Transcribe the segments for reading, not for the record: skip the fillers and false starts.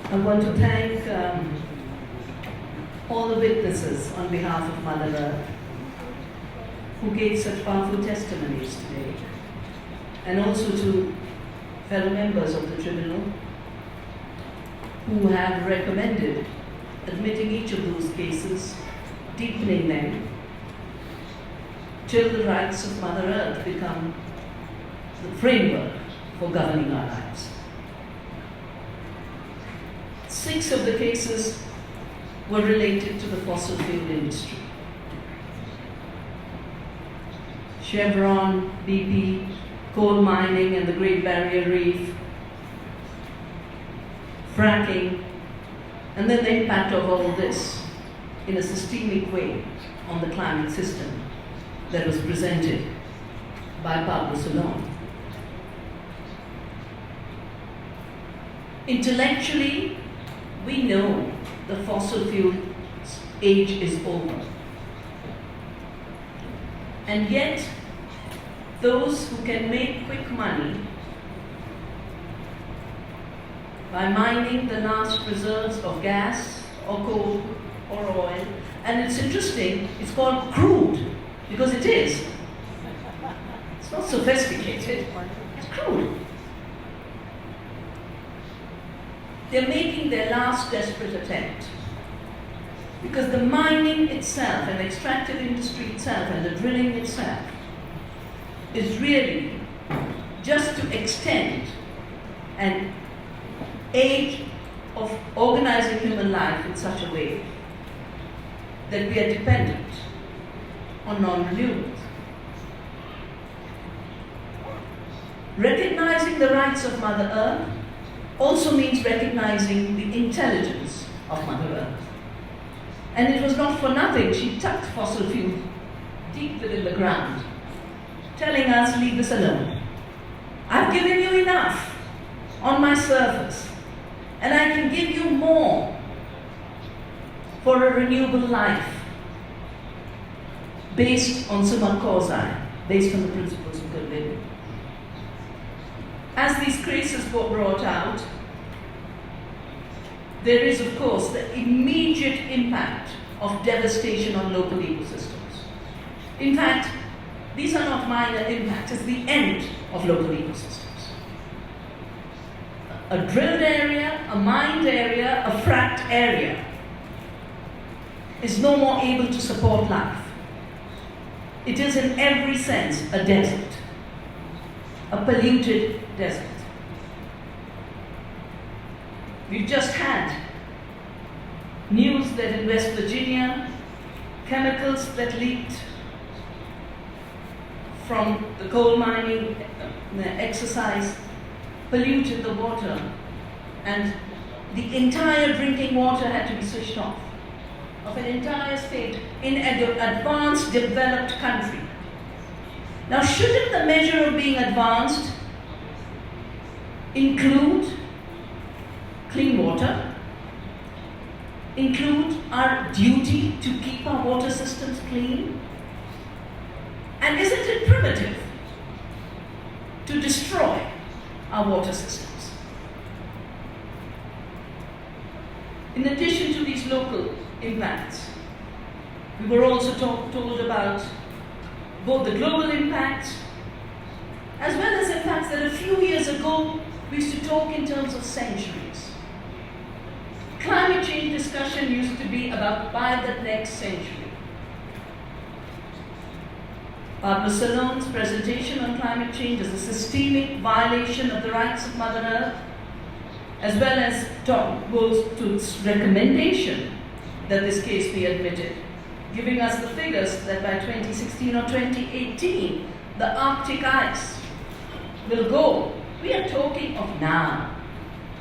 I want to thank all the witnesses on behalf of Mother Earth who gave such powerful testimonies today, and also to fellow members of the tribunal who have recommended admitting each of those cases, deepening them, till the rights of Mother Earth become the framework for governing our lives. 6 of the cases were related to the fossil fuel industry. Chevron, BP, coal mining and the Great Barrier Reef, fracking, and then the impact of all this in a systemic way on the climate system that was presented by Pablo Salon. Intellectually, we know the fossil fuel age is over. And yet, those who can make quick money by mining the last reserves of gas or coal or oil, and it's interesting, it's called crude, because it is. It's not sophisticated, it's crude. They're making their last desperate attempt, because the mining itself and the extractive industry itself and the drilling itself is really just to extend an age of organizing human life in such a way that we are dependent on non-renewables. Recognizing the rights of Mother Earth also means recognizing the intelligence of Mother Earth. And it was not for nothing she tucked fossil fuel deep within the ground, telling us, leave this alone. I've given you enough on my surface, and I can give you more for a renewable life based on summa causa, based on the principles of good living. As these cases were brought out, there is, of course, the immediate impact of devastation on local ecosystems. In fact, these are not minor impacts, it's the end of local ecosystems. A drilled area, a mined area, a fracked area is no more able to support life. It is in every sense a desert, a polluted desert. We've just had news that in West Virginia, chemicals that leaked from the coal mining exercise polluted the water, and the entire drinking water had to be switched off of an entire state in an advanced, developed country. Now, shouldn't the measure of being advanced include clean water, include our duty to keep our water systems clean? And isn't it primitive to destroy our water systems? In addition to these local impacts, we were also told about both the global impacts as well as impacts that a few years ago we used to talk in terms of centuries. Climate change discussion used to be about by the next century. Pablo Salon's presentation on climate change as a systemic violation of the rights of Mother Earth, as well as goes to its recommendation that this case be admitted, giving us the figures that by 2016 or 2018, the Arctic ice will go. We are talking of now.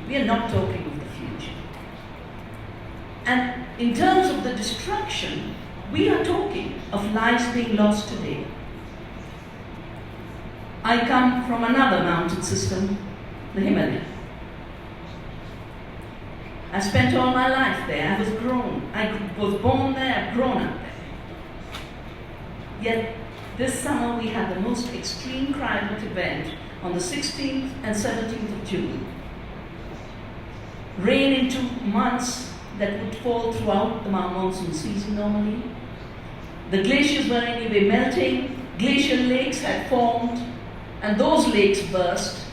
We are not talking of the future. And in terms of the destruction, we are talking of lives being lost today. I come from another mountain system, the Himalaya. I spent all my life there. I was born there, I've grown up there. Yet this summer we had the most extreme climate event on the 16th and 17th of June. rain into months that would fall throughout the monsoon season normally. The glaciers were anyway melting, glacial lakes had formed, and those lakes burst.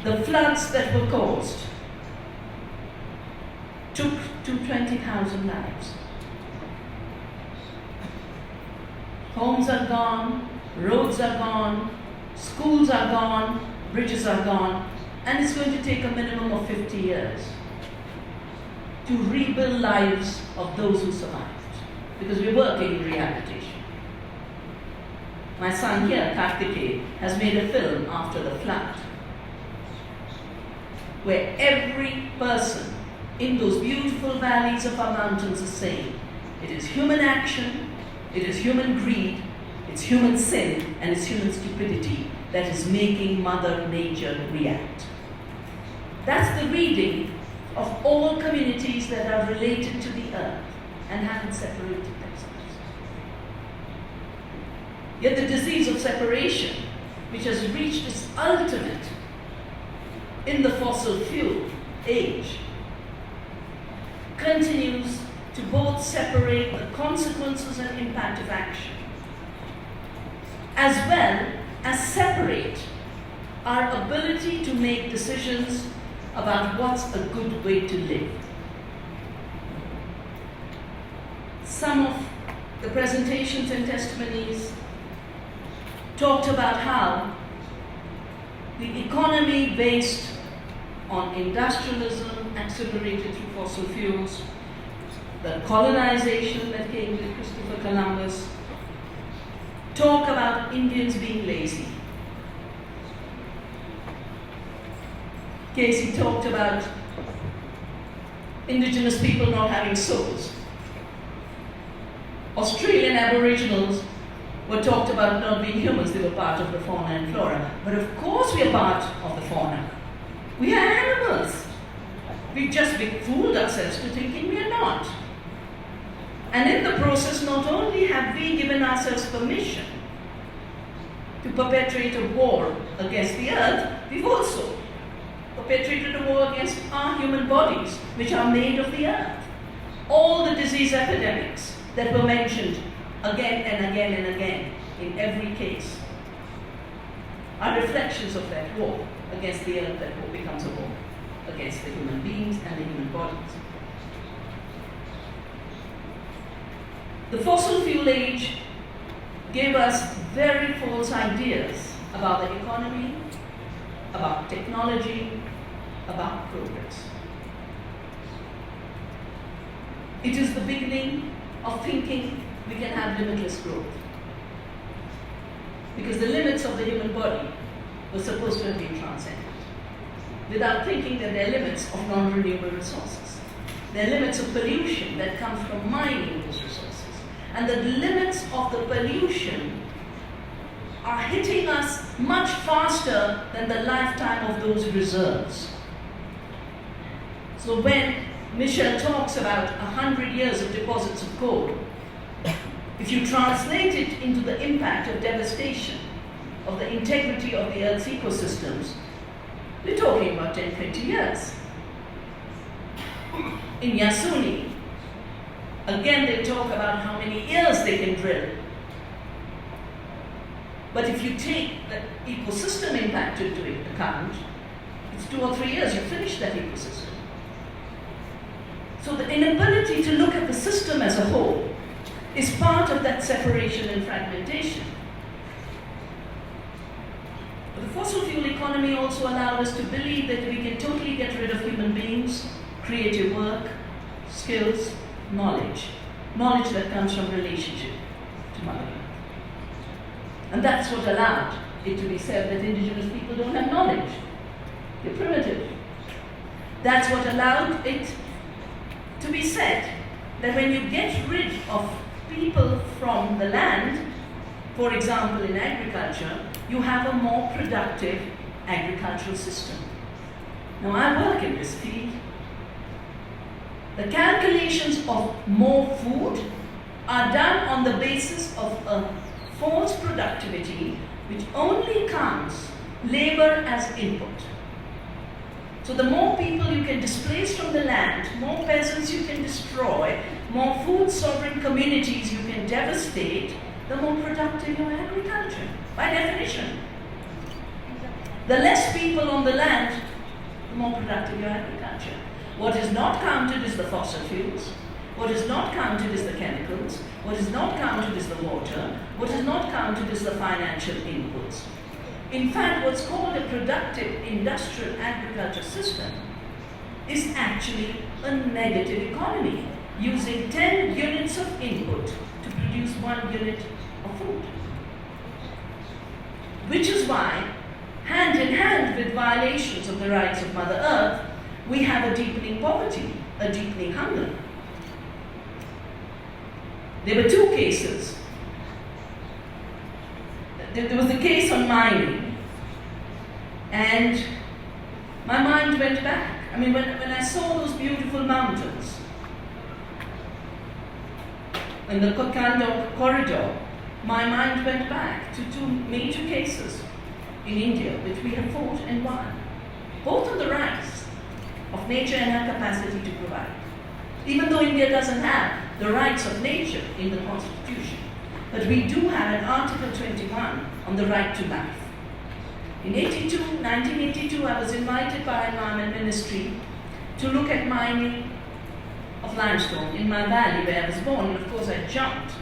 The floods that were caused took to 20,000 lives. Homes are gone, roads are gone, schools are gone, bridges are gone, and it's going to take a minimum of 50 years to rebuild lives of those who survived, because we're working in rehabilitation. My son here, Karthikeya, has made a film after the flood, where every person in those beautiful valleys of our mountains is saying, it is human action, it is human greed, it's human sin, and it's human stupidity that is making Mother Nature react. That's the reading of all communities that are related to the earth and haven't separated themselves. Yet the disease of separation, which has reached its ultimate in the fossil fuel age, continues to both separate the consequences and impact of action, as well as separate our ability to make decisions about what's a good way to live. Some of the presentations and testimonies talked about how the economy based on industrialism accelerated through fossil fuels, the colonization that came with Christopher Columbus, talk about Indians being lazy. Casey talked about indigenous people not having souls. Australian Aboriginals were talked about not being humans, they were part of the fauna and flora. But of course we are part of the fauna. We are animals. We've just fooled ourselves to thinking we are not. And in the process, not only have we given ourselves permission to perpetrate a war against the earth, we've also perpetrated a war against our human bodies, which are made of the earth. All the disease epidemics that were mentioned again and again and again in every case are reflections of that war against the earth that becomes a war against the human beings and the human bodies. The fossil fuel age gave us very false ideas about the economy, about technology, about progress. It is the beginning of thinking we can have limitless growth. Because the limits of the human body were supposed to have been transcended, without thinking that there are limits of non-renewable resources. There are limits of pollution that comes from mining those resources. And the limits of the pollution are hitting us much faster than the lifetime of those reserves. So when Michel talks about 100 years of deposits of coal, if you translate it into the impact of devastation of the integrity of the Earth's ecosystems, we're talking about 10, 20 years. In Yasuni, again they talk about how many years they can drill. But if you take the ecosystem impact into account, it's 2 or 3 years, you finish that ecosystem. So the inability to look at the system as a whole is part of that separation and fragmentation. But the fossil fuel economy also allowed us to believe that we can totally get rid of human beings, creative work, skills, knowledge that comes from relationship to Mother Earth. And that's what allowed it to be said that indigenous people don't have knowledge. They're primitive. That's what allowed it to be said that when you get rid of people from the land, for example in agriculture, you have a more productive agricultural system. Now I work in this field. The calculations of more food are done on the basis of a false productivity which only counts labor as input. So the more people you can displace from the land, more peasants you can destroy, more food sovereign communities you can devastate, the more productive your agriculture, by definition. The less people on the land, the more productive your agriculture. What is not counted is the fossil fuels. What is not counted is the chemicals. What is not counted is the water. What is not counted is the financial inputs. In fact, what's called a productive industrial agriculture system is actually a negative economy, using 10 units of input to produce 1 unit of food. Which is why, hand in hand with violations of the rights of Mother Earth, we have a deepening poverty, a deepening hunger. There were 2 cases. There was the case on mining, and my mind went back. I mean, when I saw those beautiful mountains in the Kokando corridor, my mind went back to 2 major cases in India, which we have fought and won, both on the rights of nature and her capacity to provide. Even though India doesn't have the rights of nature in the Constitution, but we do have an Article 21 on the right to life. In 1982, I was invited by Environment Ministry to look at mining of limestone in my valley where I was born, and of course I jumped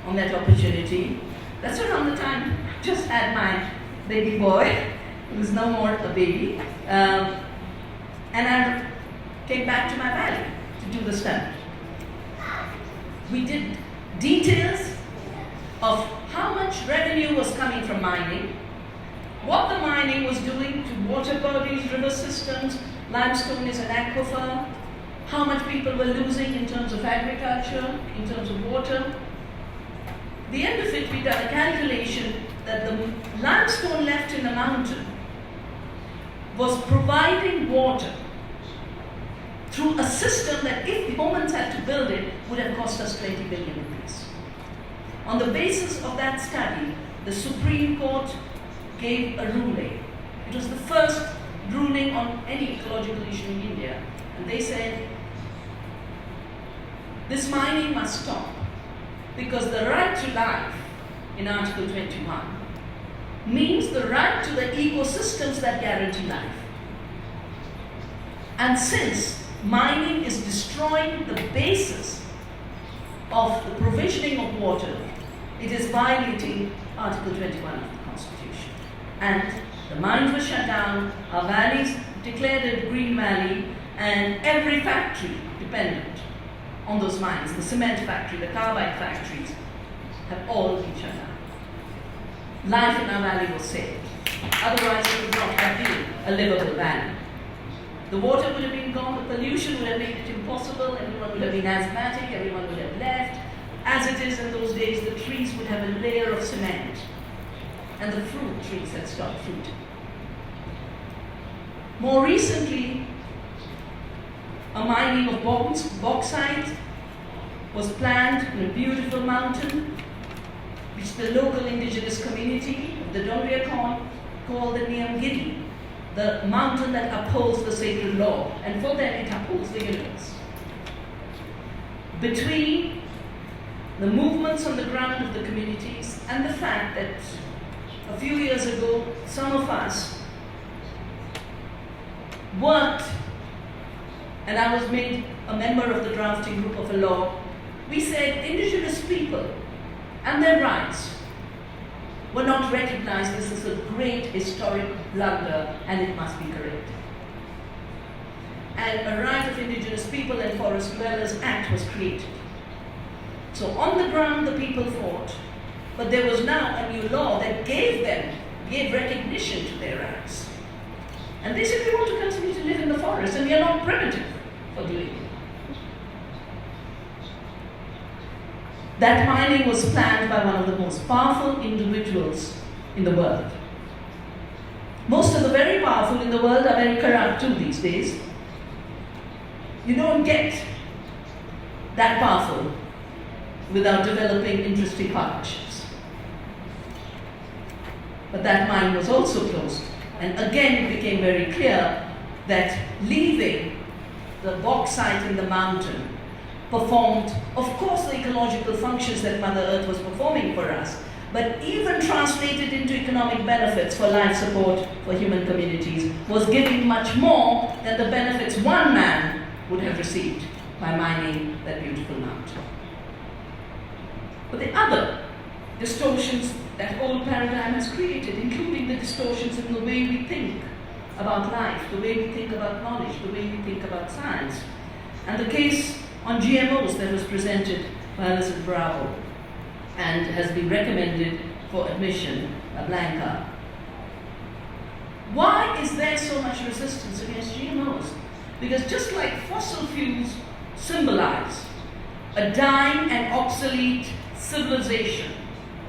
on that opportunity. That's around the time I just had my baby boy, who was no more a baby, and I came back to my valley to do the study. We did details of how much revenue was coming from mining, what the mining was doing to water bodies, river systems. Limestone is an aquifer. How much people were losing in terms of agriculture, in terms of water. At the end of it, we done a calculation that the limestone left in the mountain was providing water through a system that, if the Romans had to build it, would have cost us 20 billion rupees. On the basis of that study, the Supreme Court gave a ruling. It was the first ruling on any ecological issue in India. And they said, this mining must stop, because the right to life in Article 21 means the right to the ecosystems that guarantee life. And since mining is destroying the basis of the provisioning of water, it is violating Article 21 of the Constitution. And the mines were shut down, our valleys declared a green valley, and every factory dependent on those mines, the cement factory, the carbide factories, have all been shut down. Life in our valley was saved. Otherwise, it would not have been a livable valley. The water would have been gone, the pollution would have made it impossible, everyone would have been asthmatic, everyone would have left. As it is in those days, the trees would have a layer of cement, and the fruit trees had stopped fruiting. More recently, a mining of bauxite was planned in a beautiful mountain, which the local indigenous community of the Dongria called the Niamgiri, the mountain that upholds the sacred law, and for them it upholds the universe. Between the movements on the ground of the communities and the fact that a few years ago some of us worked, and I was made a member of the drafting group of a law, we said indigenous people and their rights were not recognized. This is a great historic blunder, and it must be corrected. And a Right of Indigenous People and Forest Dwellers Act was created. So on the ground the people fought, but there was now a new law that gave recognition to their rights. And they said, we want to continue to live in the forest, and we are not primitive for doing it. That mining was planned by one of the most powerful individuals in the world. Most of the very powerful in the world are very corrupt too these days. You don't get that powerful without developing interesting partnerships. But that mine was also closed. And again, it became very clear that leaving the bauxite in the mountain performed, of course, the ecological functions that Mother Earth was performing for us, but even translated into economic benefits for life support for human communities, was giving much more than the benefits one man would have received by mining that beautiful mountain. But the other distortions that old paradigm has created, including the distortions in the way we think about life, the way we think about knowledge, the way we think about science. And the case on GMOs that was presented by Alison Bravo and has been recommended for admission by Blanca. Why is there so much resistance against GMOs? Because just like fossil fuels symbolize a dying and obsolete civilization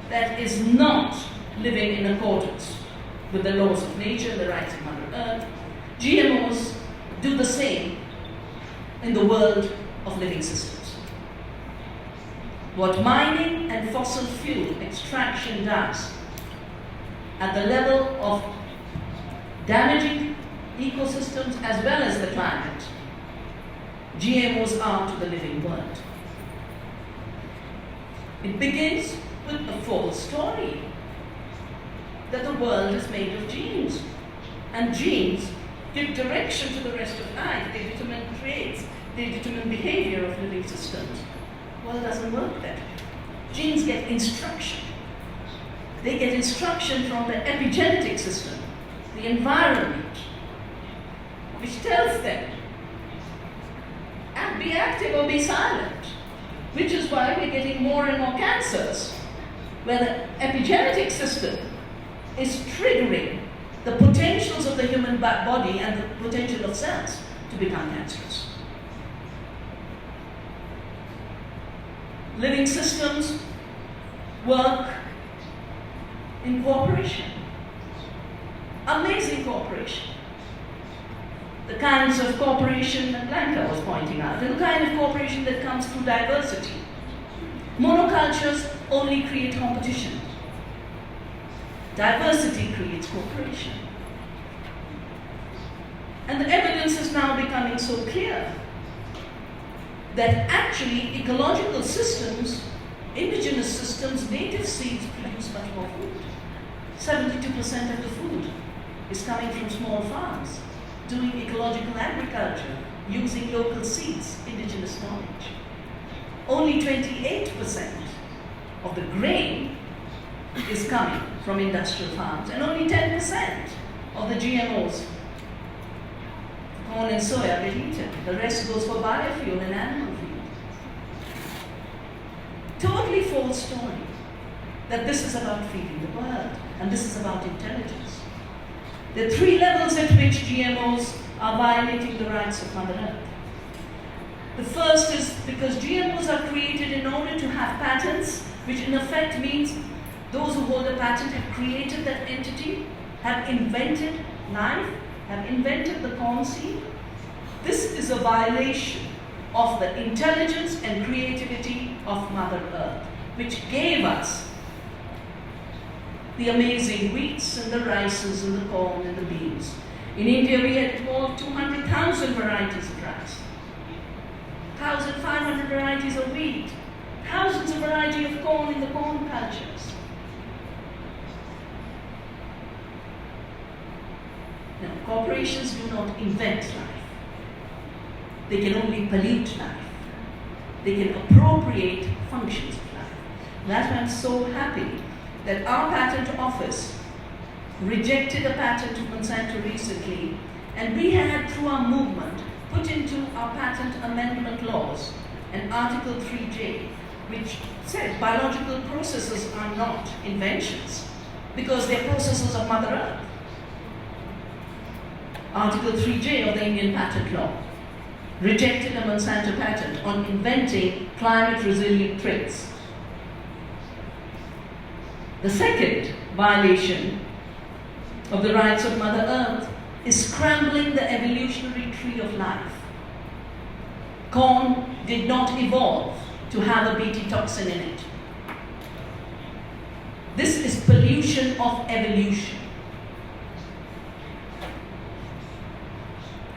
that is not living in accordance with the laws of nature and the rights of Mother Earth, GMOs do the same in the world of living systems. What mining and fossil fuel extraction does at the level of damaging ecosystems as well as the climate, GMOs are to the living world. It begins with a false story that the world is made of genes, and genes give direction to the rest of life. They determine traits, they determine behavior of living systems. The world doesn't work that way. Genes get instruction. They get instruction from the epigenetic system, the environment, which tells them, be active or be silent, which is why we're getting more and more cancers, where the epigenetic system is triggering the potentials of the human body and the potential of cells to become cancerous. Living systems work in cooperation, amazing cooperation. The kinds of cooperation that Blanca was pointing out, and the kind of cooperation that comes through diversity. Monocultures only create competition. Diversity creates cooperation. And the evidence is now becoming so clear that actually ecological systems, indigenous systems, native seeds produce much more food. 72% of the food is coming from small farms, doing ecological agriculture, using local seeds, indigenous knowledge. Only 28% of the grain is coming from industrial farms, and only 10% of the GMOs, corn and soya, get eaten. The rest goes for biofuel and animal feed. Totally false story that this is about feeding the world, and this is about intelligence. There are three levels at which GMOs are violating the rights of Mother Earth. The first is because GMOs are created in order to have patents, which in effect means those who hold a patent have created that entity, have invented life, have invented the corn seed. This is a violation of the intelligence and creativity of Mother Earth, which gave us the amazing wheats and the rices and the corn and the beans. In India, we had more than 200,000 varieties of rice, 1,500 varieties of wheat, thousands of varieties of corn in the corn cultures. Now, corporations do not invent life. They can only pollute life. They can appropriate functions of life. That's why I'm so happy that our patent office rejected a patent of Monsanto recently, and we had, through our movement, put into our patent amendment laws an Article 3J, which said biological processes are not inventions because they're processes of Mother Earth. Article 3J of the Indian Patent Law rejected a Monsanto patent on inventing climate-resilient traits. The second violation of the rights of Mother Earth is scrambling the evolutionary tree of life. Corn did not evolve to have a Bt toxin in it. This is pollution of evolution.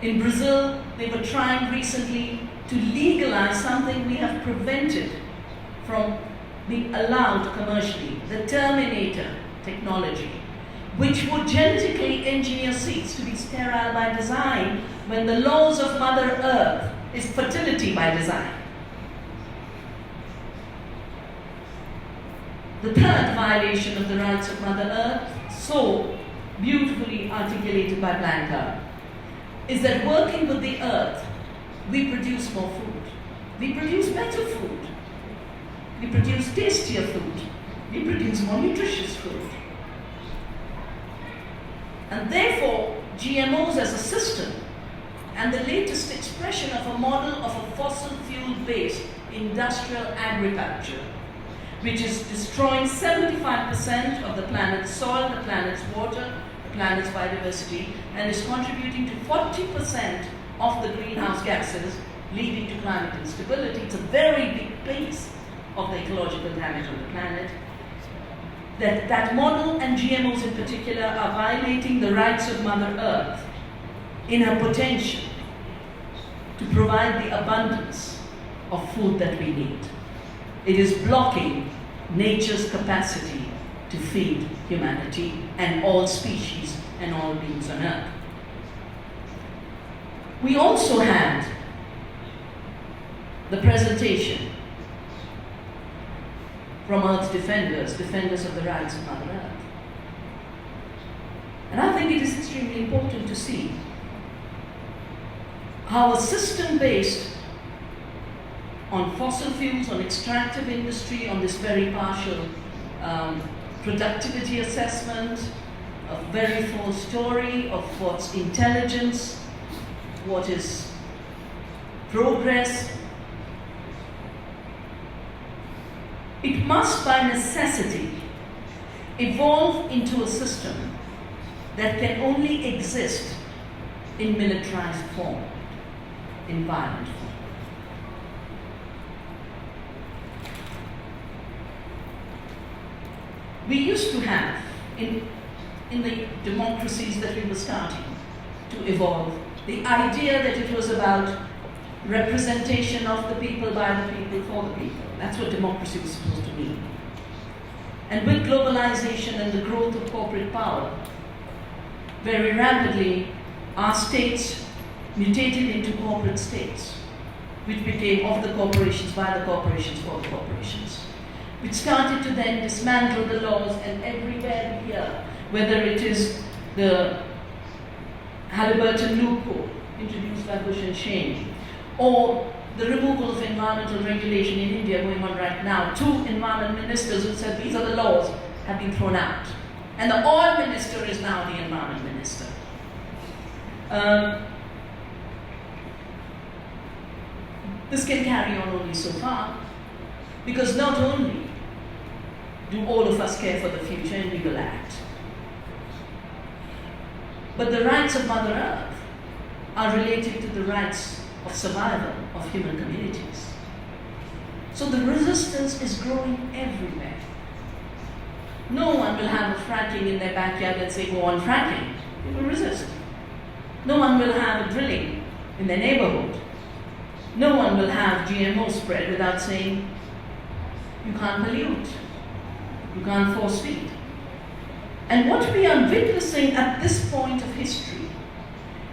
In Brazil, they were trying recently to legalize something we have prevented from being allowed commercially, the Terminator technology, which would genetically engineer seeds to be sterile by design when the laws of Mother Earth is fertility by design. The third violation of the rights of Mother Earth, so beautifully articulated by Blanca, is that working with the earth, we produce more food. We produce better food. We produce tastier food. We produce more nutritious food. And therefore, GMOs as a system and the latest expression of a model of a fossil fuel-based industrial agriculture, which is destroying 75% of the planet's soil, the planet's water, the planet's biodiversity, and is contributing to 40% of the greenhouse gases, leading to climate instability. It's a very big piece of the ecological damage on the planet. That model, and GMOs in particular, are violating the rights of Mother Earth in her potential to provide the abundance of food that we need. It is blocking nature's capacity to feed humanity and all species and all beings on Earth. We also had the presentation from Earth's defenders of the rights of Mother Earth. And I think it is extremely important to see how a system based on fossil fuels, on extractive industry, on this very partial productivity assessment, a very full story of what's intelligence, what is progress. It must by necessity evolve into a system that can only exist in militarized form, in violent form. We used to have, in the democracies that we were starting to evolve, the idea that it was about representation of the people, by the people, for the people. That's what democracy was supposed to mean. And with globalization and the growth of corporate power, very rapidly our states mutated into corporate states, which became of the corporations, by the corporations, for the corporations, which started to then dismantle the laws. And everywhere we hear, whether it is the Halliburton loophole introduced by Bush and Cheney, or the removal of environmental regulation in India going on right now, 2 environment ministers who said these are the laws have been thrown out. And the oil minister is now the environment minister. This can carry on only so far, because not only do all of us care for the future and we will act, but the rights of Mother Earth are related to the rights of survival of human communities. So the resistance is growing everywhere. No one will have a fracking in their backyard and say, go on fracking. They will resist. No one will have a drilling in their neighborhood. No one will have GMO spread without saying, you can't pollute, you can't force feed. And what we are witnessing at this point of history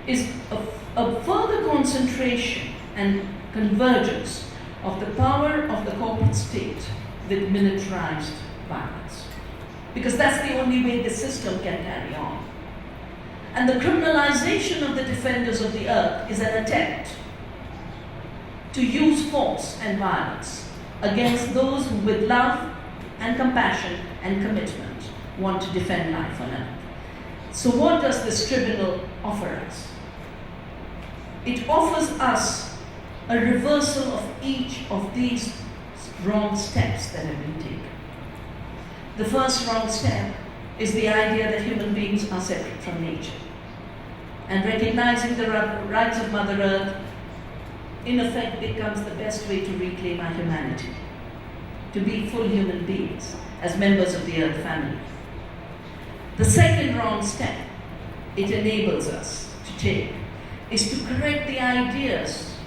is a further concentration and convergence of the power of the corporate state with militarized violence. Because that's the only way the system can carry on. And the criminalization of the defenders of the earth is an attempt to use force and violence against those who, with love and compassion and commitment, want to defend life on earth. So what does this tribunal offer us? It offers us a reversal of each of these wrong steps that have been taken. The first wrong step is the idea that human beings are separate from nature. And recognizing the rights of Mother Earth, in effect, becomes the best way to reclaim our humanity, to be full human beings as members of the Earth family. The second wrong step it enables us to take is to correct the ideas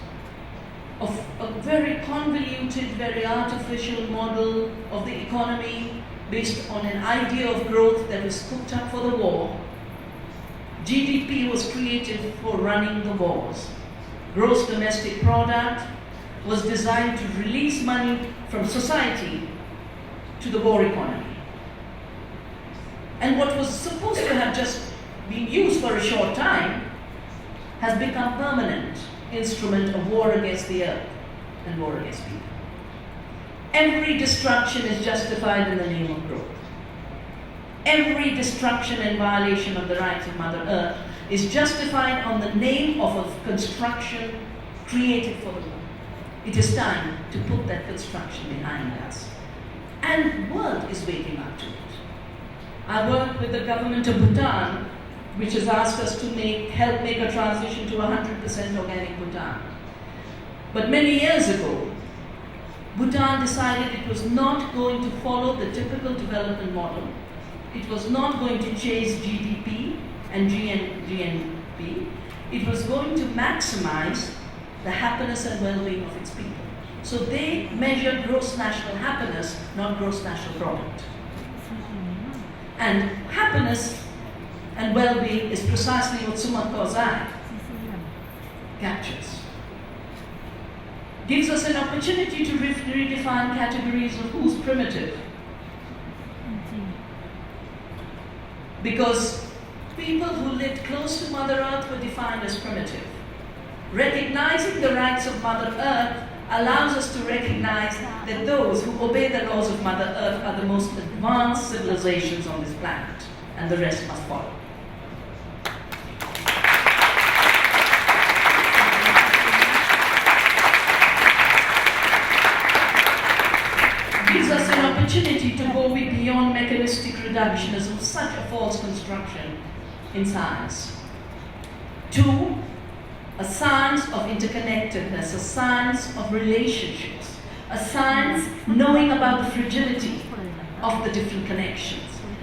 of a very convoluted, very artificial model of the economy based on an idea of growth that was cooked up for the war. GDP was created for running the wars. Gross domestic product was designed to release money from society to the war economy. And what was supposed to have just been used for a short time has become a permanent instrument of war against the earth and war against people. Every destruction is justified in the name of growth. Every destruction and violation of the rights of Mother Earth is justified on the name of a construction created for the war. It is time to put that construction behind us. And the world is waking up to it. I work with the government of Bhutan, which has asked us to help make a transition to 100% organic Bhutan. But many years ago, Bhutan decided it was not going to follow the typical development model. It was not going to chase GDP and GNP. It was going to maximize the happiness and well-being of its people. So they measured gross national happiness, not gross national product. And happiness and well-being is precisely what Summa Kozai captures. Gives us an opportunity to redefine categories of who's primitive. Because people who lived close to Mother Earth were defined as primitive. Recognizing the rights of Mother Earth allows us to recognize that those who obey the laws of Mother Earth are the most advanced civilizations on this planet, and the rest must follow. Gives us an opportunity to go beyond mechanistic reductionism, such a false construction in science. 2, a science of interconnectedness, a science of relationships, a science knowing about the fragility of the different connections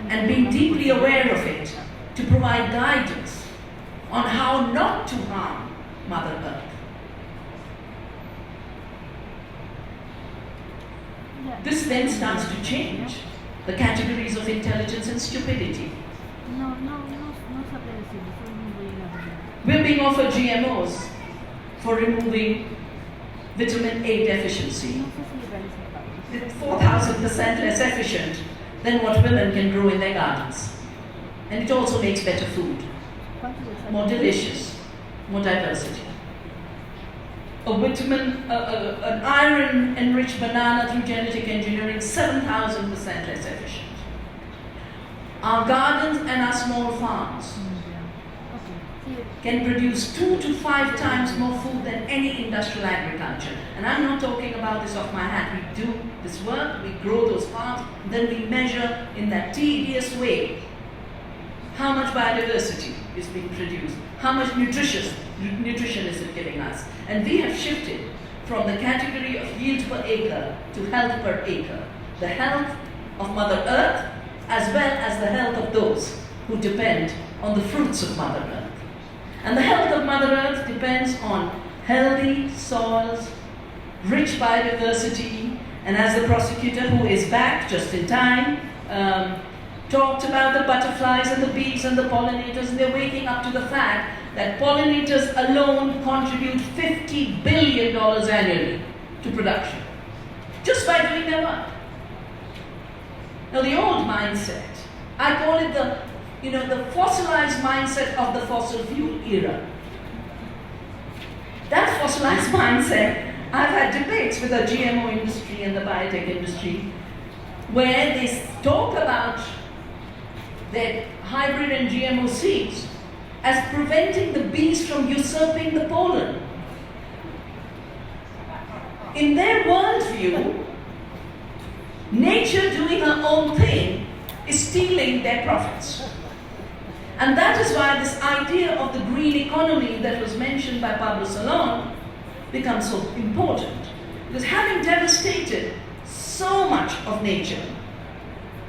and being deeply aware of it to provide guidance on how not to harm Mother Earth. This then starts to change the categories of intelligence and stupidity. We're being offered GMOs for removing vitamin A deficiency. It's 4,000% less efficient than what women can grow in their gardens. And it also makes better food, more delicious, more diversity. An iron-enriched banana through genetic engineering, 7,000% less efficient. Our gardens and our small farms can produce 2 to 5 times more food than any industrial agriculture. And I'm not talking about this off my hat. We do this work, we grow those farms, then we measure in that tedious way how much biodiversity is being produced, how much nutrition is it giving us. And we have shifted from the category of yield per acre to health per acre. The health of Mother Earth as well as the health of those who depend on the fruits of Mother Earth. And the health of Mother Earth depends on healthy soils, rich biodiversity, and as the prosecutor, who is back just in time, talked about the butterflies and the bees and the pollinators, and they're waking up to the fact that pollinators alone contribute $50 billion annually to production, just by doing their work. Now the old mindset, I call it the fossilized mindset of the fossil fuel era. That fossilized mindset, I've had debates with the GMO industry and the biotech industry where they talk about their hybrid and GMO seeds as preventing the bees from usurping the pollen. In their worldview, nature doing her own thing is stealing their profits. And that is why this idea of the green economy that was mentioned by Pablo Salon becomes so important. Because having devastated so much of nature,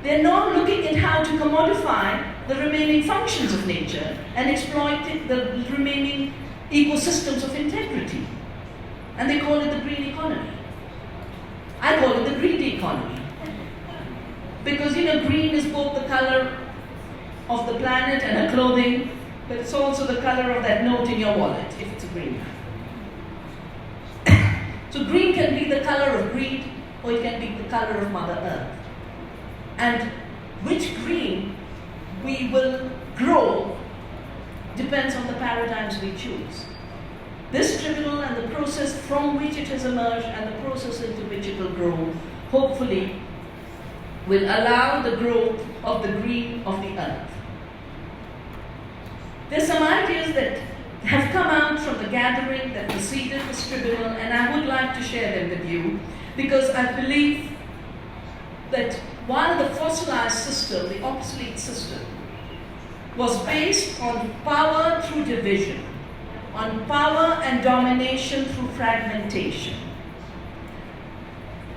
they're now looking at how to commodify the remaining functions of nature and exploit the remaining ecosystems of integrity. And they call it the green economy. I call it the greedy economy. Because, green is both the color of the planet and her clothing, but it's also the color of that note in your wallet, if it's a green one. So green can be the color of greed, or it can be the color of Mother Earth. And which green we will grow depends on the paradigms we choose. This tribunal and the process from which it has emerged and the process into which it will grow, hopefully, will allow the growth of the green of the earth. There's some ideas that have come out from the gathering that preceded this tribunal, and I would like to share them with you, because I believe that while the fossilized system, the obsolete system, was based on power through division, on power and domination through fragmentation,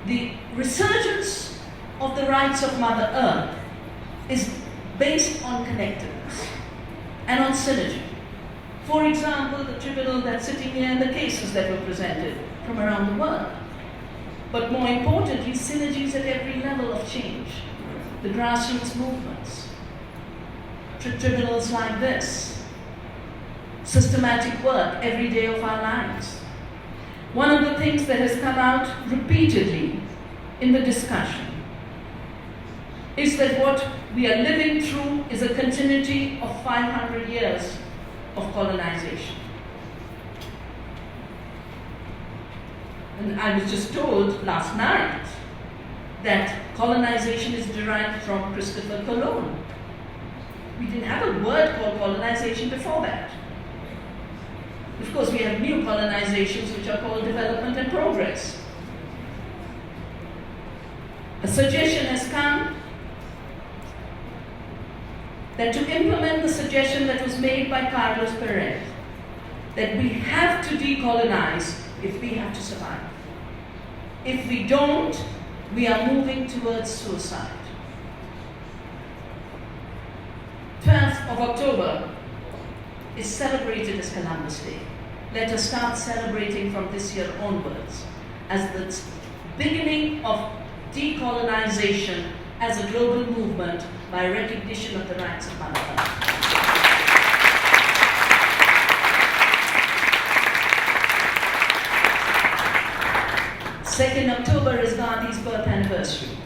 the resurgence of the rights of Mother Earth is based on connectedness and on synergy. For example, the tribunal that's sitting here and the cases that were presented from around the world. But more importantly, synergies at every level of change. The grassroots movements, tribunals like this, systematic work every day of our lives. One of the things that has come out repeatedly in the discussion is that what we are living through is a continuity of 500 years of colonization. And I was just told last night that colonization is derived from Christopher Colon. We didn't have a word called colonization before that. Of course, we have new colonizations which are called development and progress. A suggestion has come that to implement the suggestion that was made by Carlos Perez, that we have to decolonize if we have to survive. If we don't, we are moving towards suicide. 12th of October is celebrated as Columbus Day. Let us start celebrating from this year onwards as the beginning of decolonization as a global movement by recognition of the rights of Mother Earth. 2nd October is Gandhi's birth anniversary.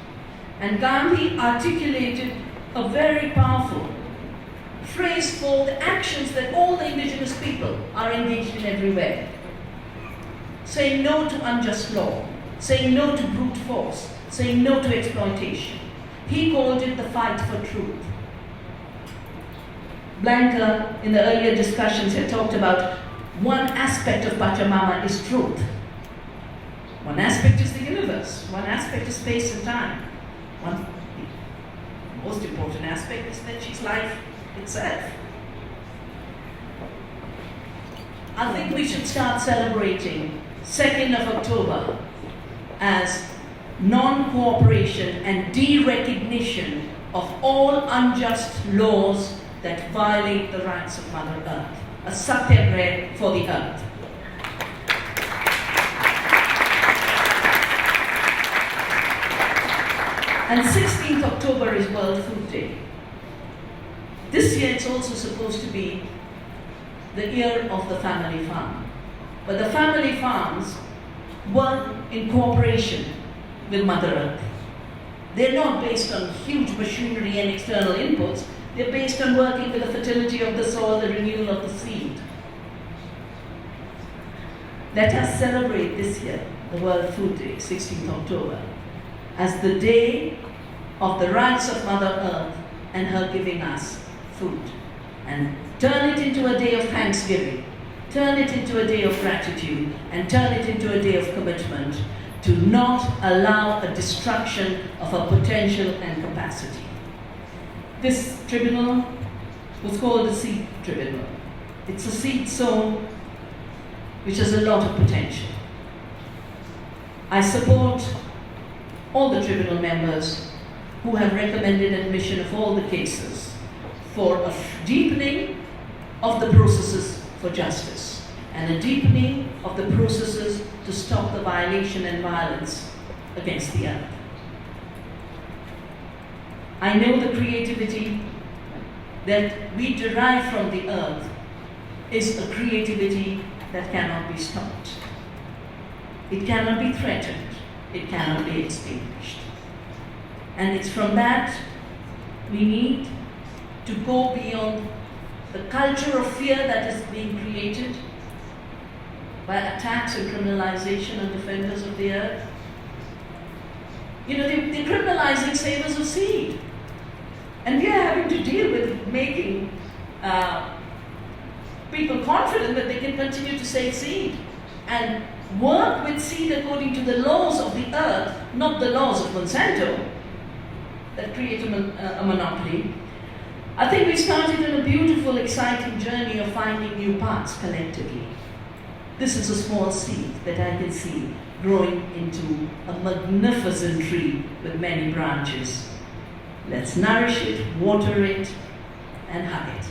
And Gandhi articulated a very powerful phrase for the actions that all the indigenous people are engaged in everywhere. Saying no to unjust law, saying no to brute force, saying no to exploitation. He called it the fight for truth. Blanca, in the earlier discussions, had talked about one aspect of Pachamama is truth. One aspect is the universe. One aspect is space and time. One most important aspect is that she's life itself. I think we should start celebrating 2nd of October as non-cooperation and de-recognition of all unjust laws that violate the rights of Mother Earth. A satyagraha for the earth. And 16th October is World Food Day. This year it's also supposed to be the year of the family farm. But the family farms work in cooperation with Mother Earth. They're not based on huge machinery and external inputs. They're based on working with the fertility of the soil, the renewal of the seed. Let us celebrate this year, the World Food Day, 16th October, as the day of the rights of Mother Earth and her giving us food. And turn it into a day of thanksgiving, turn it into a day of gratitude, and turn it into a day of commitment to not allow a destruction of our potential and capacity. This tribunal was called the Seed Tribunal. It's a seed sown which has a lot of potential. I support all the tribunal members who have recommended admission of all the cases for a deepening of the processes for justice. and a deepening of the processes to stop the violation and violence against the earth. I know the creativity that we derive from the earth is a creativity that cannot be stopped. It cannot be threatened. It cannot be extinguished. And it's from that we need to go beyond the culture of fear that is being created by attacks and criminalization of defenders of the earth. You know, they're criminalizing savers of seed. And we are having to deal with making people confident that they can continue to save seed and work with seed according to the laws of the earth, not the laws of Monsanto that create a monopoly. I think we started on a beautiful, exciting journey of finding new paths collectively. This is a small seed that I can see growing into a magnificent tree with many branches. Let's nourish it, water it, and hug it.